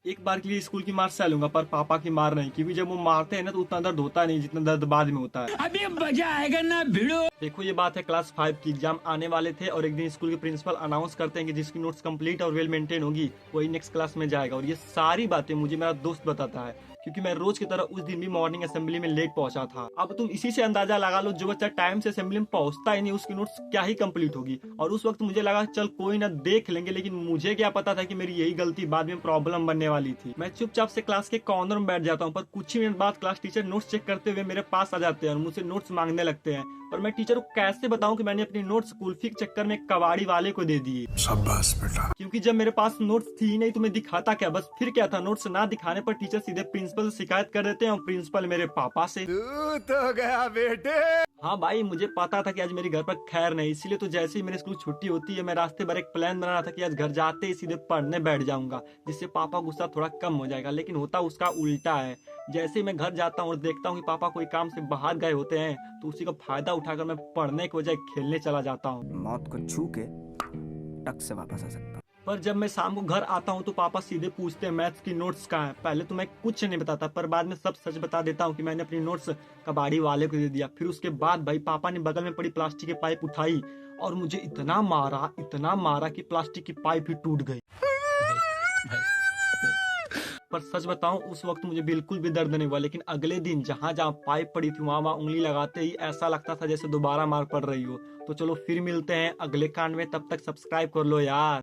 एक बार के लिए स्कूल की मार सह लूंगा पर पापा की मार नहीं, क्योंकि जब वो मारते हैं ना तो उतना दर्द होता नहीं जितना दर्द बाद में होता है। अभी मजा आएगा ना भिड़ो। देखो ये बात है, क्लास 5 की एग्जाम आने वाले थे और एक दिन स्कूल के प्रिंसिपल अनाउंस करते हैं कि जिसकी नोट्स कंप्लीट और वेल मेंटेन होगी वही नेक्स्ट क्लास में जाएगा। और ये सारी बातें मुझे मेरा दोस्त बताता है, क्योंकि मैं रोज की तरह उस दिन भी मॉर्निंग असेंबली में लेट पहुंचा था। अब तुम इसी से अंदाजा लगा लो, जो बच्चा टाइम से असेंबली में पहुंचता ही नहीं उसकी नोट्स क्या ही कंप्लीट होगी। और उस वक्त मुझे लगा चल कोई ना देख लेंगे, लेकिन मुझे क्या पता था कि मेरी यही गलती बाद में प्रॉब्लम बनने वाली थी। मैं चुपचाप से क्लास के कॉर्नर में बैठ जाता हूँ, पर कुछ ही मिनट बाद क्लास टीचर नोट्स चेक करते हुए मेरे पास आ जाते हैं और मुझसे नोट्स मांगने लगते हैं। पर मैं टीचर को कैसे बताऊं कि मैंने अपनी नोट्स कुल्फी के चक्कर में कबाड़ी वाले को दे दिए। शाबाश बेटा। क्योंकि जब मेरे पास नोट्स थी ही नहीं तो मैं दिखाता क्या, बस फिर क्या था, नोट्स ना दिखाने पर टीचर सीधे प्रिंसिपल से शिकायत कर देते हैं और प्रिंसिपल मेरे पापा से। तू तो गया बेटे। हाँ भाई, मुझे पता था कि आज मेरे घर पर खैर नहीं, इसीलिए तो जैसे ही मेरे स्कूल छुट्टी होती है मैं रास्ते भर एक प्लान बना रहा था कि आज घर जाते ही सीधे पढ़ने बैठ जाऊंगा, जिससे पापा गुस्सा थोड़ा कम हो जाएगा। लेकिन होता उसका उल्टा है। जैसे ही मैं घर जाता हूँ और देखता हूँ कि पापा कोई काम से बाहर गए होते हैं तो उसी का फायदा उठाकर मैं पढ़ने के बजाय खेलने चला जाता हूँ। मौत को छू के टक से वापस आ सकता। पर जब मैं शाम को घर आता हूँ तो पापा सीधे पूछते हैं मैथ्स की नोट्स कहाँ है। पहले तो मैं कुछ नहीं बताता, पर बाद में सब सच बता देता हूँ कि मैंने अपनी नोट्स कबाड़ी वाले को दे दिया। फिर उसके बाद भाई पापा ने बगल में पड़ी प्लास्टिक की पाइप उठाई और मुझे इतना मारा कि प्लास्टिक की पाइप ही टूट गई। पर सच बताऊं उस वक्त मुझे बिल्कुल भी दर्द नहीं हुआ, लेकिन अगले दिन जहां जहां पाइप पड़ी थी वहां उंगली लगाते ही ऐसा लगता था जैसे दोबारा मार पड़ रही हो। तो चलो फिर मिलते हैं अगले कांड में, तब तक सब्सक्राइब कर लो यार।